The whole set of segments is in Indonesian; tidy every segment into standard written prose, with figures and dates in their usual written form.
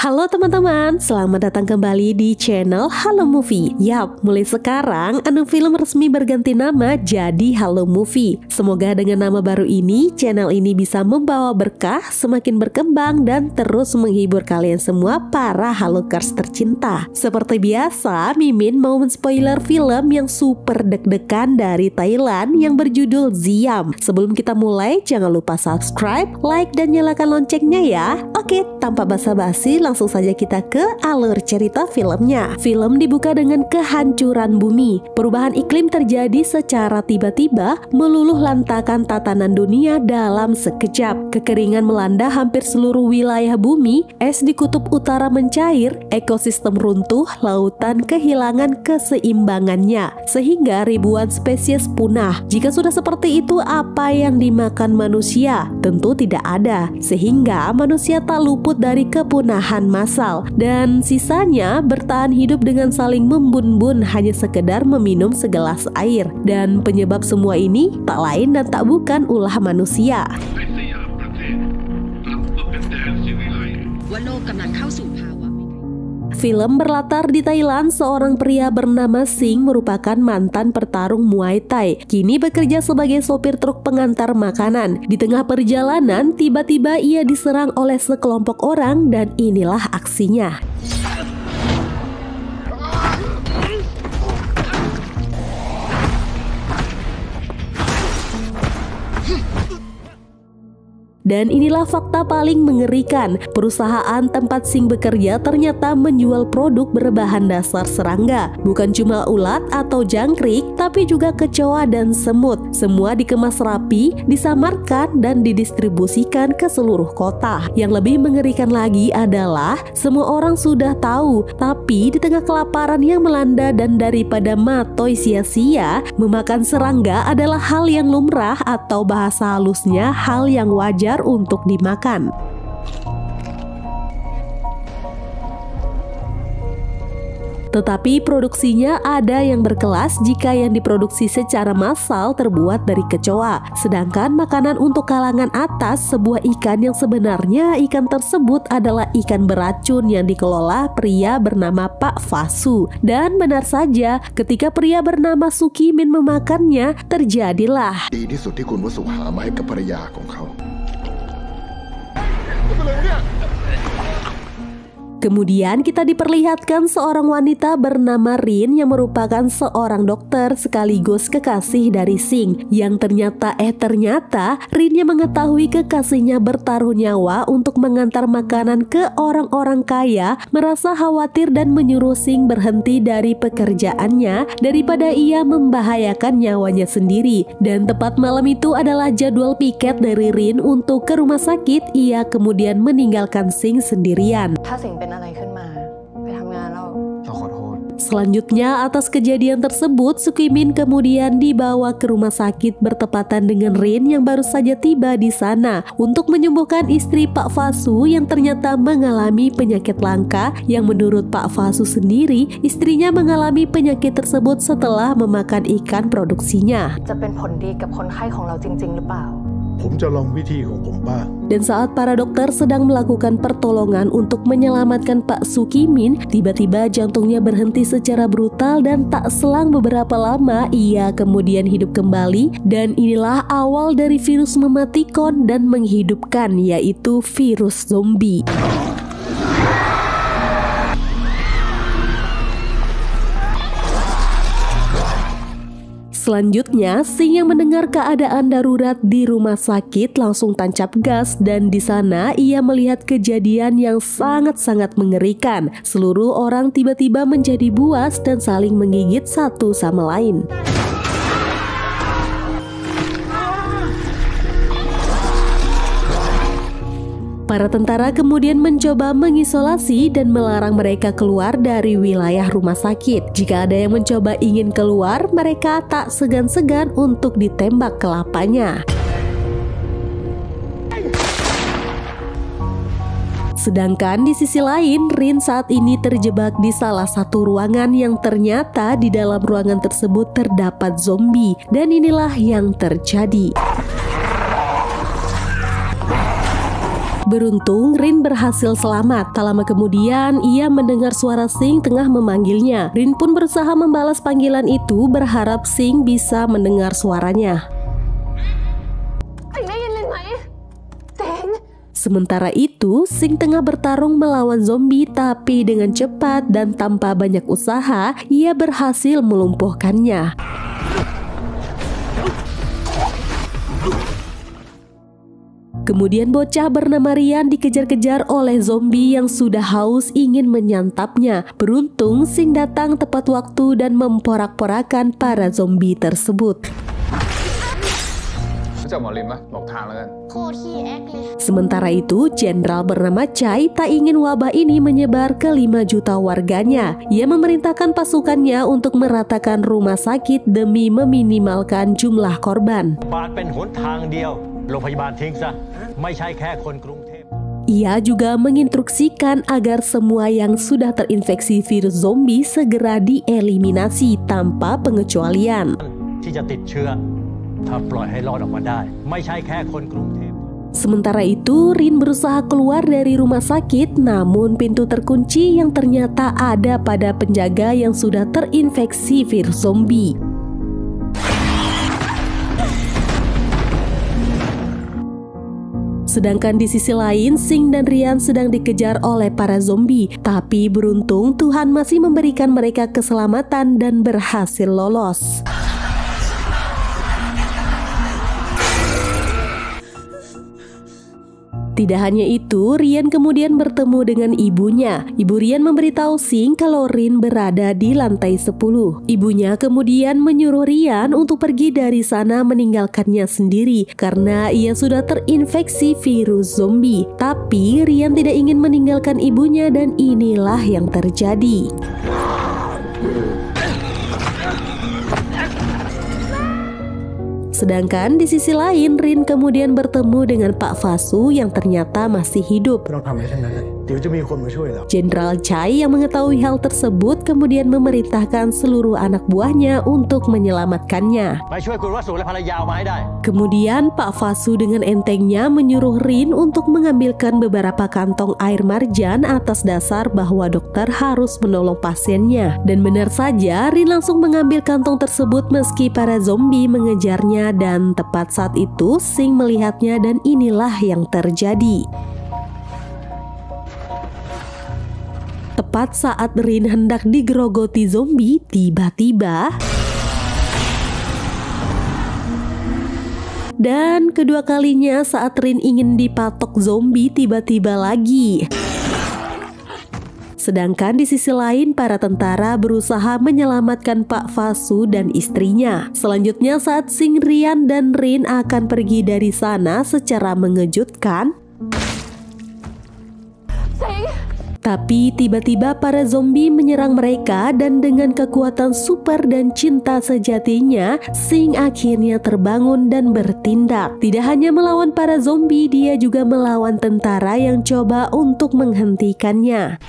Halo teman-teman, selamat datang kembali di channel Halo Movie. Yap, mulai sekarang Anu Film resmi berganti nama jadi Halo Movie. Semoga dengan nama baru ini, channel ini bisa membawa berkah, semakin berkembang dan terus menghibur kalian semua para Halokers tercinta. Seperti biasa, Mimin mau men-spoiler film yang super deg-degan dari Thailand yang berjudul Ziam. Sebelum kita mulai, jangan lupa subscribe, like, dan nyalakan loncengnya ya. Oke, tanpa basa-basi, langsung saja kita ke alur cerita filmnya. Film dibuka dengan kehancuran bumi. Perubahan iklim terjadi secara tiba-tiba, meluluh lantakan tatanan dunia dalam sekejap. Kekeringan melanda hampir seluruh wilayah bumi, es di kutub utara mencair, ekosistem runtuh, lautan kehilangan keseimbangannya, sehingga ribuan spesies punah. Jika sudah seperti itu, apa yang dimakan manusia? Tentu tidak ada, sehingga manusia tak luput dari kepunahan massal, dan sisanya bertahan hidup dengan saling membun-bun hanya sekedar meminum segelas air. Dan penyebab semua ini tak lain dan tak bukan ulah manusia. Film berlatar di Thailand. Seorang pria bernama Singh merupakan mantan petarung Muay Thai. Kini bekerja sebagai sopir truk pengantar makanan. Di tengah perjalanan, tiba-tiba ia diserang oleh sekelompok orang dan inilah aksinya. Dan inilah fakta paling mengerikan. Perusahaan tempat Singh bekerja ternyata menjual produk berbahan dasar serangga. Bukan cuma ulat atau jangkrik, tapi juga kecoa dan semut. Semua dikemas rapi, disamarkan, dan didistribusikan ke seluruh kota. Yang lebih mengerikan lagi adalah semua orang sudah tahu, tapi di tengah kelaparan yang melanda dan daripada matoi sia-sia, memakan serangga adalah hal yang lumrah atau bahasa halusnya hal yang wajar untuk dimakan. Tetapi produksinya ada yang berkelas jika yang diproduksi secara massal terbuat dari kecoa. Sedangkan makanan untuk kalangan atas, sebuah ikan yang sebenarnya ikan tersebut adalah ikan beracun yang dikelola pria bernama Pak Fasu. Dan benar saja, ketika pria bernama Sukimin memakannya, terjadilah kemudian kita diperlihatkan seorang wanita bernama Rin yang merupakan seorang dokter sekaligus kekasih dari Singh. Yang ternyata Rin yang mengetahui kekasihnya bertaruh nyawa untuk mengantar makanan ke orang-orang kaya, merasa khawatir dan menyuruh Singh berhenti dari pekerjaannya daripada ia membahayakan nyawanya sendiri. Dan tepat malam itu adalah jadwal piket dari Rin untuk ke rumah sakit. Ia kemudian meninggalkan Singh sendirian. Selanjutnya, atas kejadian tersebut, Sukimin kemudian dibawa ke rumah sakit bertepatan dengan Rin yang baru saja tiba di sana untuk menyembuhkan istri Pak Fasu yang ternyata mengalami penyakit langka, yang menurut Pak Fasu sendiri, istrinya mengalami penyakit tersebut setelah memakan ikan produksinya. Dan saat para dokter sedang melakukan pertolongan untuk menyelamatkan Pak Sukimin, tiba-tiba jantungnya berhenti secara brutal dan tak selang beberapa lama ia kemudian hidup kembali. Dan inilah awal dari virus mematikan dan menghidupkan, yaitu virus zombie. Selanjutnya, Singh yang mendengar keadaan darurat di rumah sakit langsung tancap gas, dan di sana ia melihat kejadian yang sangat-sangat mengerikan. Seluruh orang tiba-tiba menjadi buas dan saling menggigit satu sama lain. Para tentara kemudian mencoba mengisolasi dan melarang mereka keluar dari wilayah rumah sakit. Jika ada yang mencoba ingin keluar, mereka tak segan-segan untuk ditembak kelapanya. Sedangkan di sisi lain, Rin saat ini terjebak di salah satu ruangan yang ternyata di dalam ruangan tersebut terdapat zombie. Dan inilah yang terjadi. Beruntung Rin berhasil selamat. Tak lama kemudian ia mendengar suara Sing tengah memanggilnya. Rin pun berusaha membalas panggilan itu berharap Sing bisa mendengar suaranya. Sementara itu, Sing tengah bertarung melawan zombie, tapi dengan cepat dan tanpa banyak usaha, ia berhasil melumpuhkannya. Kemudian bocah bernama Rian dikejar-kejar oleh zombie yang sudah haus ingin menyantapnya. Beruntung Sing datang tepat waktu dan memporak-porakan para zombie tersebut. Sementara itu, jenderal bernama Chai tak ingin wabah ini menyebar ke 5 juta warganya. Ia memerintahkan pasukannya untuk meratakan rumah sakit demi meminimalkan jumlah korban. Ia juga menginstruksikan agar semua yang sudah terinfeksi virus zombie segera dieliminasi tanpa pengecualian. Sementara itu, Rin berusaha keluar dari rumah sakit, namun pintu terkunci yang ternyata ada pada penjaga yang sudah terinfeksi virus zombie. Sedangkan di sisi lain, Sing dan Rian sedang dikejar oleh para zombie. Tapi beruntung Tuhan masih memberikan mereka keselamatan dan berhasil lolos. Tidak hanya itu, Rian kemudian bertemu dengan ibunya. Ibu Rian memberitahu Sing kalau Rin berada di lantai 10. Ibunya kemudian menyuruh Rian untuk pergi dari sana meninggalkannya sendiri karena ia sudah terinfeksi virus zombie. Tapi Rian tidak ingin meninggalkan ibunya dan inilah yang terjadi. Sedangkan di sisi lain, Rin kemudian bertemu dengan Pak Fasu yang ternyata masih hidup. Jenderal Chai yang mengetahui hal tersebut kemudian memerintahkan seluruh anak buahnya untuk menyelamatkannya. Kemudian Pak Fasu dengan entengnya menyuruh Rin untuk mengambilkan beberapa kantong air marjan atas dasar bahwa dokter harus menolong pasiennya. Dan benar saja, Rin langsung mengambil kantong tersebut meski para zombie mengejarnya, dan tepat saat itu Sing melihatnya dan inilah yang terjadi. Tepat saat Rin hendak digerogoti zombie, tiba-tiba dan kedua kalinya saat Rin ingin dipatok zombie, tiba-tiba lagi. Sedangkan di sisi lain, para tentara berusaha menyelamatkan Pak Fasu dan istrinya. Selanjutnya saat Sing, Rian, dan Rin akan pergi dari sana secara mengejutkan, tapi tiba-tiba para zombie menyerang mereka dan dengan kekuatan super dan cinta sejatinya, Sing akhirnya terbangun dan bertindak. Tidak hanya melawan para zombie, dia juga melawan tentara yang coba untuk menghentikannya.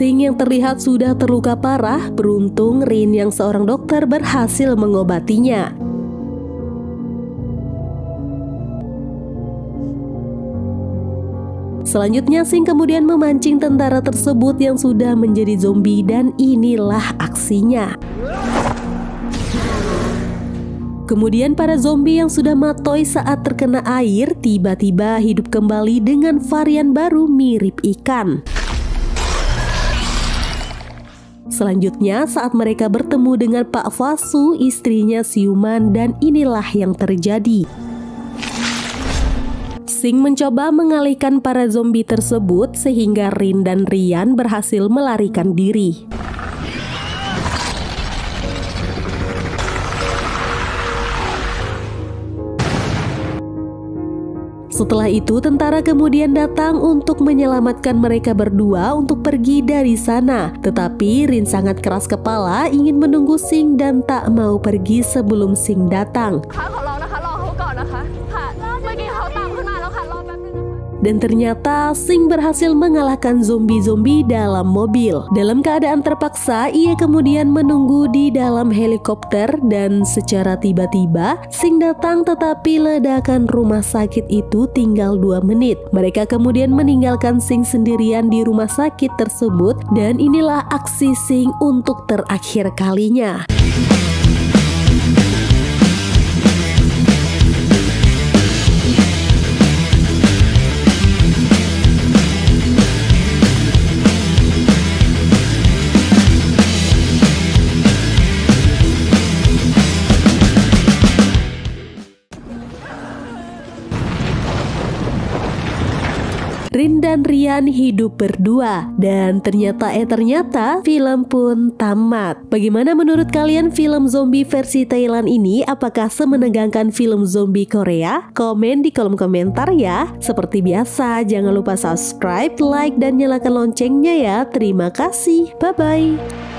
Sing yang terlihat sudah terluka parah, beruntung Rin yang seorang dokter berhasil mengobatinya. Selanjutnya Sing kemudian memancing tentara tersebut yang sudah menjadi zombie dan inilah aksinya. Kemudian para zombie yang sudah matoy saat terkena air tiba-tiba hidup kembali dengan varian baru mirip ikan. Selanjutnya saat mereka bertemu dengan Pak Fasu, istrinya siuman, dan inilah yang terjadi. Sing mencoba mengalihkan para zombie tersebut sehingga Rin dan Rian berhasil melarikan diri. Setelah itu tentara kemudian datang untuk menyelamatkan mereka berdua untuk pergi dari sana. Tetapi Rin sangat keras kepala ingin menunggu Sing dan tak mau pergi sebelum Sing datang. Dan ternyata Sing berhasil mengalahkan zombie-zombie dalam mobil. Dalam keadaan terpaksa, ia kemudian menunggu di dalam helikopter dan secara tiba-tiba Sing datang, tetapi ledakan rumah sakit itu tinggal 2 menit. Mereka kemudian meninggalkan Sing sendirian di rumah sakit tersebut dan inilah aksi Sing untuk terakhir kalinya. Rin dan Rian hidup berdua dan ternyata film pun tamat. Bagaimana menurut kalian film zombie versi Thailand ini? Apakah semenegangkan film zombie Korea? Komen di kolom komentar ya. Seperti biasa, jangan lupa subscribe, like, dan nyalakan loncengnya ya. Terima kasih. Bye-bye.